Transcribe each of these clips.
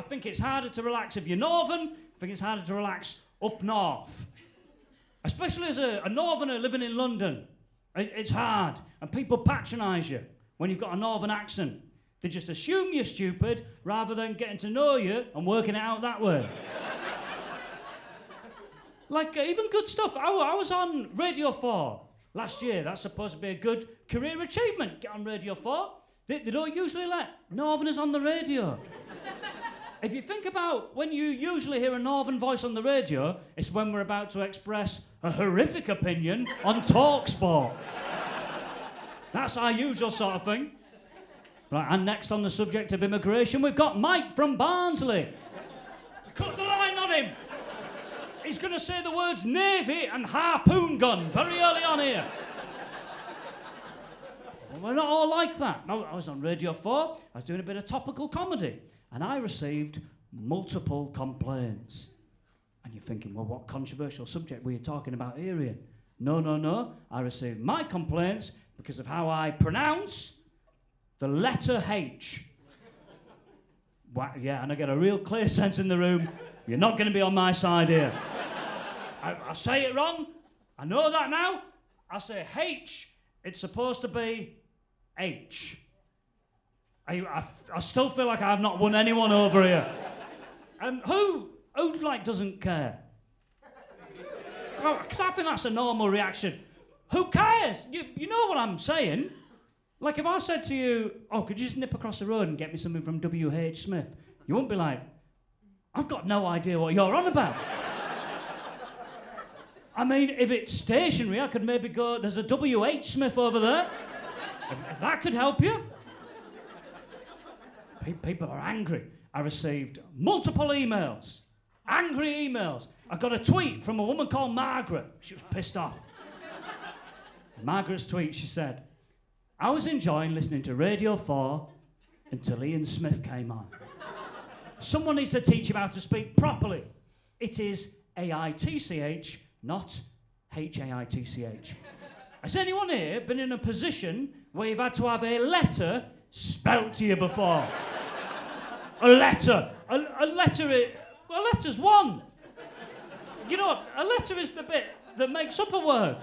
think it's harder to relax if you're northern. I think it's harder to relax up north. Especially as a northerner living in London. It's hard. And people patronise you when you've got a northern accent. They just assume you're stupid rather than getting to know you and working it out that way. Like, even good stuff. I was on Radio 4 last year. That's supposed to be a good career achievement. Get on Radio 4. They don't usually let northerners on the radio. If you think about when you usually hear a northern voice on the radio, it's when we're about to express a horrific opinion on TalkSport. That's our usual sort of thing. Right, and next on the subject of immigration, we've got Mike from Barnsley. Cut the line on him. He's going to say the words navy and harpoon gun very early on here. Well, we're not all like that. I was on Radio 4, I was doing a bit of topical comedy, and I received multiple complaints. And you're thinking, well, what controversial subject were you talking about here, Ian? No. I received my complaints because of how I pronounce the letter H. Well, yeah, and I get a real clear sense in the room. You're not going to be on my side here. I say it wrong. I know that now. I say H. It's supposed to be H. I still feel like I've not won anyone over here. Who like doesn't care? Because I think that's a normal reaction. Who cares? You know what I'm saying. Like if I said to you, oh, could you just nip across the road and get me something from W.H. Smith? You wouldn't be like, I've got no idea what you're on about. I mean, if it's stationary, I could maybe go, there's a W.H. Smith over there. If that could help you. People are angry. I received multiple emails. Angry emails. I got a tweet from a woman called Margaret. She was pissed off. Margaret's tweet, she said, I was enjoying listening to Radio 4 until Ian Smith came on. Someone needs to teach him how to speak properly. It is A-I-T-C-H, not H-A-I-T-C-H. Has anyone here been in a position where you've had to have a letter spelt to you before? A letter. A letter's one. You know what? A letter is the bit that makes up a word.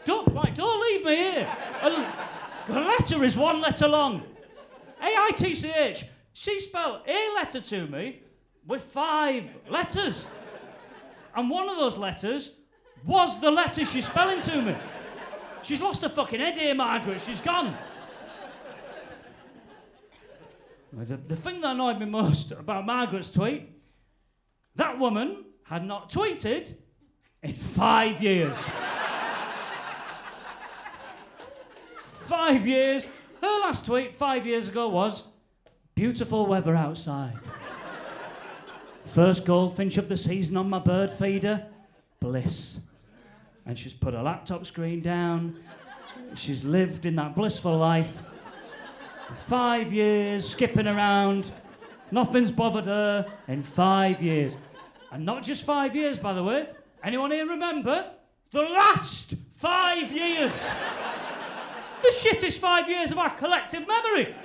Don't leave me here. A letter is one letter long. A-I-T-C-H. She spelled a letter to me with 5 letters. And one of those letters was the letter she's spelling to me. She's lost her fucking head here, Margaret. She's gone. The thing that annoyed me most about Margaret's tweet, that woman had not tweeted in 5 years. 5 years. Her last tweet 5 years ago was, beautiful weather outside. First goldfinch of the season on my bird feeder, bliss. And she's put her laptop screen down. She's lived in that blissful life for 5 years, skipping around. Nothing's bothered her in 5 years. And not just 5 years, by the way. Anyone here remember? The last 5 years. The shittest 5 years of our collective memory.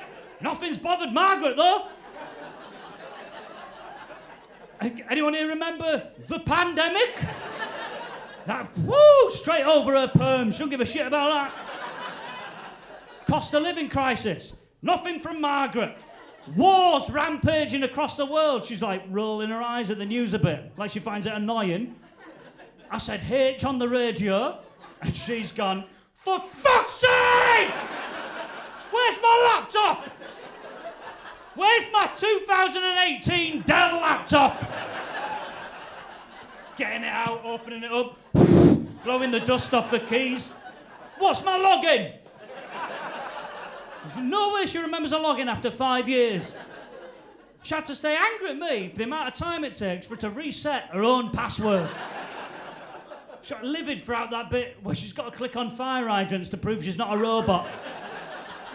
Nothing's bothered Margaret, though. Anyone here remember the pandemic? That, woo, straight over her perm. She don't give a shit about that. Cost of living crisis. Nothing from Margaret. Wars rampaging across the world. She's like rolling her eyes at the news a bit, like she finds it annoying. I said H on the radio, and she's gone, for fuck's sake! Where's my laptop? Where's my 2018 Dell laptop? Getting it out, opening it up, blowing the dust off the keys. What's my login? There's no way she remembers a login after 5 years. She had to stay angry at me for the amount of time it takes for her to reset her own password. She got livid throughout that bit where she's got to click on fire hydrants to prove she's not a robot.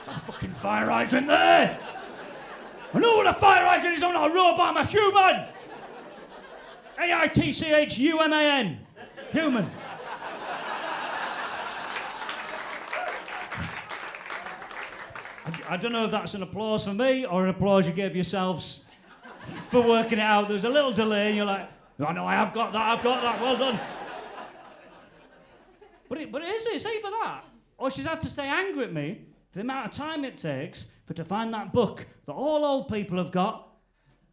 There's a fucking fire hydrant there! I know what a fire hydrant is, I'm not a robot, I'm a human! A-I-T-C-H-U-M-A-N. Human. I don't know if that's an applause for me or an applause you gave yourselves for working it out. There's a little delay and you're like, oh no, I've got that, well done. But it's either that, or she's had to stay angry at me for the amount of time it takes to find that book that all old people have got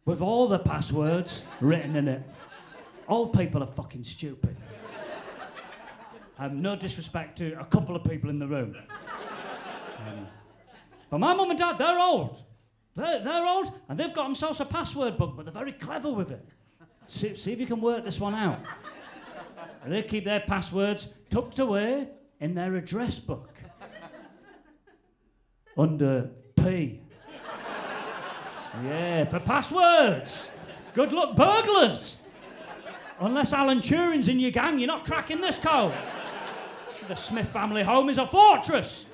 with all the passwords written in it. Old people are fucking stupid. I have no disrespect to a couple of people in the room. But my mum and dad, they're old. They're old, and they've got themselves a password book, but they're very clever with it. See if you can work this one out. And they keep their passwords tucked away in their address book. Under P. Yeah, for passwords. Good luck, burglars. Unless Alan Turing's in your gang, you're not cracking this code. The Smith family home is a fortress.